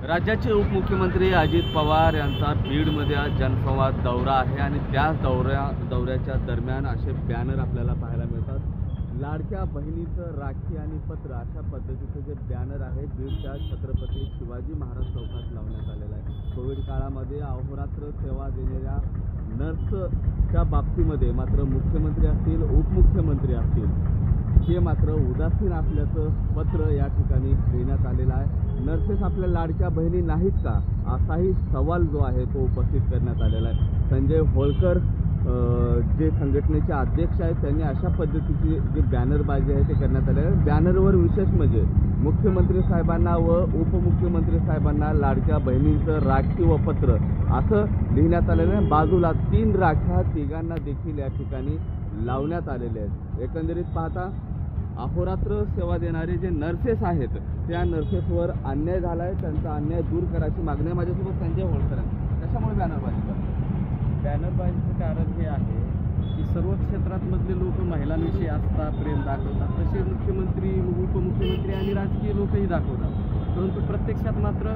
राज्याचे उपमुख्यमंत्री अजित पवार यांचा बीडमध्ये आज जनसंवाद दौरा आहे आणि त्या दौऱ्याच्या दरम्यान असे बॅनर आपल्याला पाहायला मिळतात। लाडक्या बहिणीचं राखी आणि पत्र अशा पद्धतीचे जे बॅनर आहे बीडच्या छत्रपती शिवाजी महाराज चौकात लावण्यात आलेला आहे। कोविड काळामध्ये अहोरात्र सेवा देणाऱ्या नर्सच्या बाबतीमध्ये मात्र मुख्यमंत्री असतील उपमुख्यमंत्री असतील हे मात्र उदासीन असल्याचं पत्र या ठिकाणी देण्यात आलेलं आहे। नर्सेस आपल्या लाडक्या बहिणी नाहीत का असाही सवाल जो आहे तो उपस्थित करण्यात आलेला आहे। संजय होळकर जे संघटनेचे अध्यक्ष आहेत त्यांनी अशा पद्धतीची जी बॅनरबाजी आहे ते करण्यात आले आहे। बॅनरवर विशेष म्हणजे मुख्यमंत्री साहेबांना व उपमुख्यमंत्री साहेबांना लाडक्या बहिणींचं राखी व पत्र असं लिहिण्यात आलेलं आहे। बाजूला 3 राख्या तिघांना देखील या ठिकाणी लावण्यात आलेले आहेत। एकंदरीत पाहता अहोरात्र सेवा देणारे जे नर्सेस आहेत त्या नर्सेसवर अन्याय झाला आहे, त्यांचा अन्याय दूर करायची मागणी माझ्यासोबत संजय होळकर आहे। कशामुळे बॅनरबाजी करतात? बॅनरबाजीचं कारण हे आहे की सर्व क्षेत्रातमधले लोक महिलांविषयी आस्था प्रेम दाखवतात, तसे मुख्यमंत्री उपमुख्यमंत्री आणि राजकीय लोकही दाखवतात। परंतु प्रत्यक्षात मात्र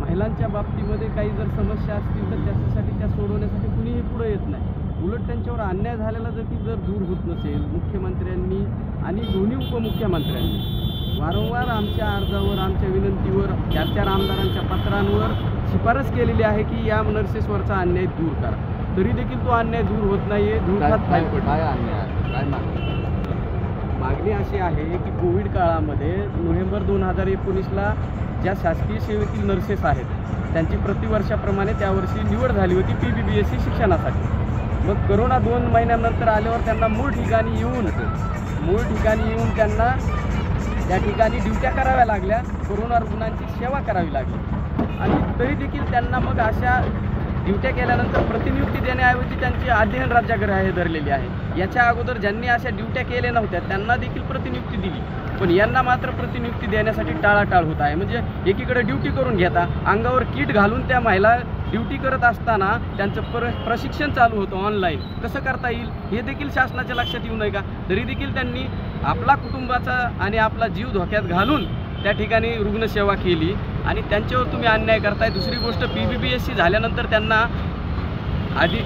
महिलांच्या बाबतीमध्ये काही जर समस्या असतील तर त्याच्यासाठी त्या सोडवण्यासाठी कुणीही पुढे येत नाही। उलट त्यांच्यावर अन्याय झालेला जर दूर होत नसेल मुख्यमंत्र्यांनी आणि दोन्ही उपमुख्यमंत्र्यांनी वारंवार आमच्या अर्जावर आमच्या विनंतीवर 4 आमदारांच्या पत्रांवर शिफारस केलेली आहे की या नर्सेसवरचा अन्याय दूर करा, तरी देखील तो अन्याय दूर होत नाहीये। मागणी अशी आहे की कोविड काळामध्ये नोव्हेंबर 2019ला ज्या शासकीय सेवेतील नर्सेस आहेत त्यांची प्रतिवर्षाप्रमाणे त्यावर्षी निवड झाली होती PBBSc शिक्षणासाठी। मग करोना 2 महिन्यानंतर आल्यावर त्यांना मूळ ठिकाणी येऊन त्यांना त्या ठिकाणी ड्युट्या कराव्या लागल्या, कोरोना रुग्णांची सेवा करावी लागली आणि तरी देखील त्यांना मग अशा ड्युट्या केल्यानंतर प्रतिनियुक्ती देण्याऐवजी त्यांची अध्ययन राज्याग्रह धरलेली आहे। याच्या अगोदर ज्यांनी अशा ड्युट्या केल्या नव्हत्या त्यांना देखील प्रतिनियुक्ती दिली, पण यांना मात्र प्रतिनियुक्ती देण्यासाठी टाळाटाळ होत आहे। म्हणजे एकीकडे ड्युटी करून घेता, अंगावर किट घालून त्या महिला ड्युटी करत असताना त्यांचं प्रशिक्षण चालू होतं ऑनलाईन, कसं करता येईल हे देखील शासनाच्या लक्षात येऊ नये का? तरी देखील त्यांनी आपला कुटुंबाचा आणि आपला जीव धोक्यात घालून त्या ठिकाणी रुग्णसेवा केली आणि त्यांच्यावर तुम्ही अन्याय करताय। दुसरी गोष्ट PBBSc झाल्यानंतर त्यांना आधी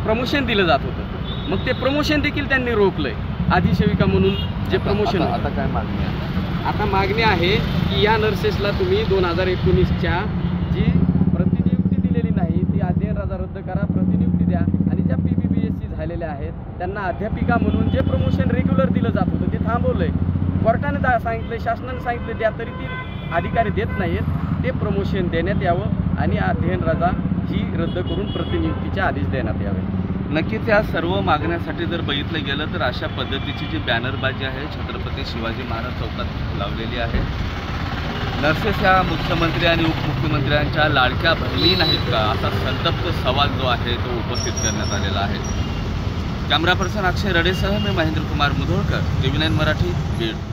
प्रमोशन दिलं जात होतं, मग ते प्रमोशन देखील त्यांनी रोखलंय आधिसेविका म्हणून जे प्रमोशन। आता काय मागणी आहे? आता मागणी आहे की या नर्सेसला तुम्ही 2019च्या जी प्रतिनियुक्ती दिलेली नाही ती अध्ययन रजा रद्द करा, प्रतिनियुक्ती द्या आणि ज्या PBBSc झालेल्या आहेत त्यांना अध्यापिका म्हणून जे प्रमोशन रेग्युलर दिलं जात होतं ते थांबवलंय। कोर्टाने सांगितलं, शासनाने सांगितलं द्या, तरी ती अधिकारी देत नाहीत। ते प्रमोशन देण्यात यावं आणि अध्ययन रजा ही रद्द करून प्रतिनियुक्तीचे आदेश देण्यात यावे। नक्कीच या सर्व मागण्यासाठी जर बघितलं गेलं तर अशा पद्धतीची जी बॅनरबाजी आहे छत्रपती शिवाजी महाराज चौकात लावलेली आहे। नर्सेस या मुख्यमंत्री आणि उपमुख्यमंत्र्यांच्या लाडक्या बहिणी नाहीत का असा संतप्त सवाल जो आहे तो उपस्थित करण्यात आलेला आहे। कॅमेरा पर्सन अक्षय रडेसह मी महेंद्र कुमार मुधोळकर, TV9 मराठी, बीड।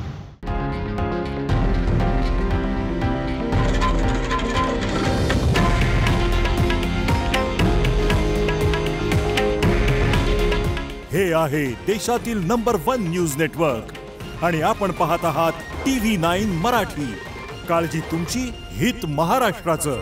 हे आहे देशातील नंबर 1 न्यूज नेटवर्क आणि आपण पाहत आहात TV9 मराठी। काळजी तुमची, हित महाराष्ट्राचं।